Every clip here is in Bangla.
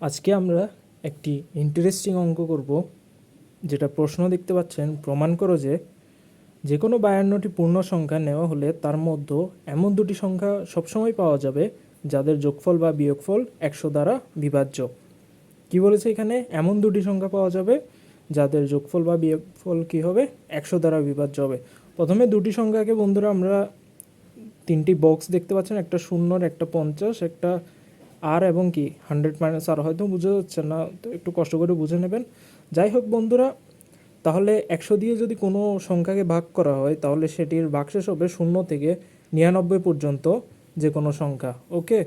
আজকে আমরা একটি ইন্টারেস্টিং অঙ্ক করব, যেটা প্রশ্ন দেখতে পাচ্ছেন। প্রমাণ করো যে যে কোনো 52টি পূর্ণ সংখ্যা নেওয়া হলে তার মধ্যে এমন দুটি সংখ্যা সবসময় পাওয়া যাবে যাদের যোগফল বা বিয়োগফল 100 দ্বারা বিভাজ্য। কি বলেছে এখানে? এমন দুটি সংখ্যা পাওয়া যাবে যাদের যোগফল বা বিয়োগফল কি হবে? 100 দ্বারা বিভাজ্য হবে। প্রথমে দুটি সংখ্যাকে বন্ধুরা আমরা তিনটি বক্স দেখতে পাচ্ছেন, একটা শূন্যর, একটা 50, একটা আর এবং কি 100 - আর। হয়তো বুঝে যাচ্ছে না, তো একটু কষ্ট করে বুঝে নেবেন। যাই হোক বন্ধুরা, তাহলে 100 দিয়ে যদি কোনো সংখ্যাকে ভাগ করা হয় তাহলে সেটির ভাগশেষ হবে 0 থেকে 99 পর্যন্ত যে কোনো সংখ্যা। ওকে,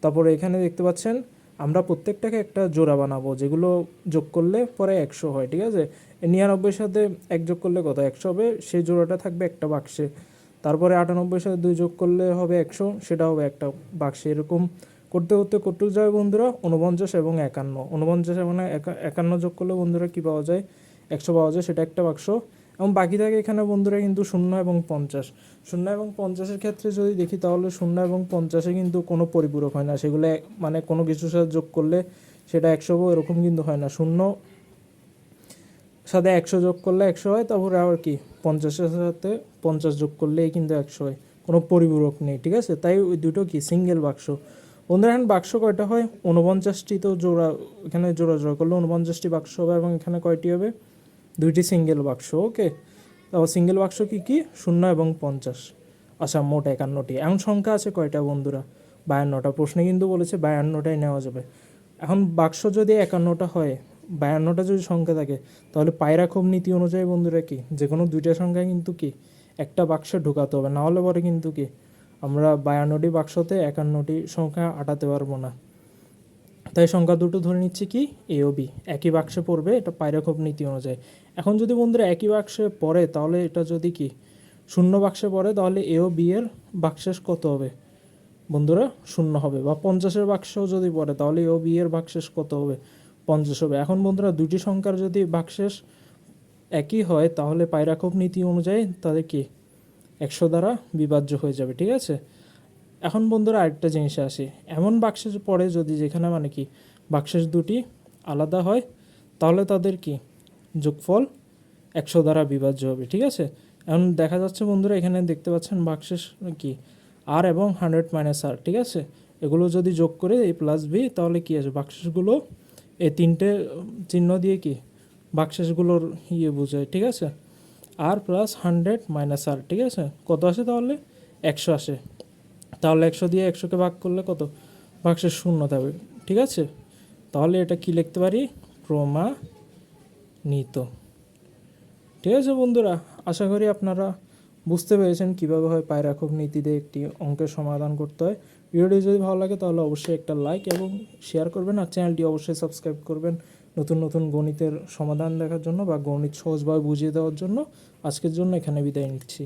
তারপরে এখানে দেখতে পাচ্ছেন আমরা প্রত্যেকটাকে একটা জোড়া বানাবো, যেগুলো যোগ করলে পরে 100 হয়। ঠিক আছে, 99 সাথে 1 যোগ করলে কত? 100 হবে, সেই জোড়াটা থাকবে একটা বাক্সে। তারপরে 98 সাথে 2 যোগ করলে হবে 100, সেটা হবে একটা বাক্সে। এরকম করতে করতে করতে যাবে বন্ধুরা 49 এবং 51। 49 এবং 51 যোগ করলে বন্ধুরা কী পাওয়া যায়? 100 পাওয়া যায়, সেটা একটা বাক্স। এবং বাকি থাকে এখানে বন্ধুরা কিন্তু 0 এবং 50। 0 এবং 50-এর ক্ষেত্রে যদি দেখি তাহলে 0 এবং 50-এ কিন্তু কোনো পরিপূরক হয় না। সেগুলো মানে কোনো কিছুর সাথে যোগ করলে সেটা 100 এরকম কিন্তু হয় না। 0 সাথে 100 যোগ করলে 100 হয়, তারপরে আবার কি 50-এর সাথে 50 যোগ করলেই কিন্তু 100 হয়, কোনো পরিপূরক নেই। ঠিক আছে, তাই ওই দুটো কি সিঙ্গেল বাক্স। বন্ধুরা এখন বাক্স কয়টা হয়? 49টি। তো জোড়া, এখানে জোড়া জোড়া করলে 49টি বাক্স হবে, এবং এখানে কয়টি হবে? দুইটি সিঙ্গেল বাক্স। ওকে, তারপর সিঙ্গেল বাক্স কি কি? 0 এবং 50। আচ্ছা, মোট 51টি। এখন সংখ্যা আছে কয়টা বন্ধুরা? 52টা। প্রশ্নে কিন্তু বলেছে 52টাই নেওয়া যাবে। এখন বাক্স যদি 51টা হয়, 52টা যদি সংখ্যা থাকে, তাহলে পায়রাক্ষোভ নীতি অনুযায়ী বন্ধুরা কি যে কোনো দুইটা সংখ্যা কিন্তু কি একটা বাক্সে ঢোকাতে হবে, না হলে পরে কিন্তু কি আমরা 52টি বাক্সতে 51টি সংখ্যা আটাতে পারবো না। তাই সংখ্যা দুটো ধরে নিচ্ছি কি এ ও বি একই বাক্সে পড়বে, এটা পায়রাক্ষোভ নীতি অনুযায়ী। এখন যদি বন্ধুরা একই বাক্সে পড়ে, তাহলে এটা যদি কি শূন্য বাক্সে পড়ে, তাহলে এ ও বি এর বাক্সেস কত হবে বন্ধুরা? 0 হবে। বা 50-এর বাক্সেও যদি পড়ে, তাহলে এ ও বি এর বাক্সেস কত হবে? 50 হবে। এখন বন্ধুরা দুটি সংখ্যার যদি বাক্সেস একই হয়, তাহলে পায়রাক্ষোভ নীতি অনুযায়ী তাদের কি 100 দ্বারা বিভাজ্য হয়ে যাবে। ঠিক আছে, এখন বন্ধুরা আরেকটা জিনিসে আসি। এমন বাক্সেস পড়ে যদি যেখানে মানে কি বাক্সেস দুটি আলাদা হয়, তাহলে তাদের কি যোগফল 100 দ্বারা বিভাজ্য হবে। ঠিক আছে, এখন দেখা যাচ্ছে বন্ধুরা এখানে দেখতে পাচ্ছেন বাক্সেস কি আর এবং 100 - আর। ঠিক আছে, এগুলো যদি যোগ করে এই প্লাস বি, তাহলে কি আছে? বাক্সেসগুলো এই তিনটে চিহ্ন দিয়ে কি বাক্সেসগুলোর বোঝায়। ঠিক আছে, আর প্লাস 100 - আর। ঠিক আছে, কত আসে তাহলে? 100 আসে। তাহলে 100 দিয়ে 100কে ভাগ করলে কত? বাক্সের 0 থাকবে। ঠিক আছে, তাহলে এটা কি লিখতে পারি? প্রমাণিত। ঠিক আছে বন্ধুরা, আশা করি আপনারা বুঝতে পেরেছেন কীভাবে হয় পায়রাক্ষোভ নীতি দিয়ে একটি অঙ্কের সমাধান করতে হয়। ভিডিওটি যদি ভালো লাগে তাহলে অবশ্যই একটা লাইক এবং শেয়ার করবেন, আর চ্যানেলটি অবশ্যই সাবস্ক্রাইব করবেন নতুন নতুন গণিতের সমাধান দেখার জন্য বা গণিত সহজভাবে বুঝিয়ে দেওয়ার জন্য। আজকের জন্য এখানে বিদায় নিচ্ছি।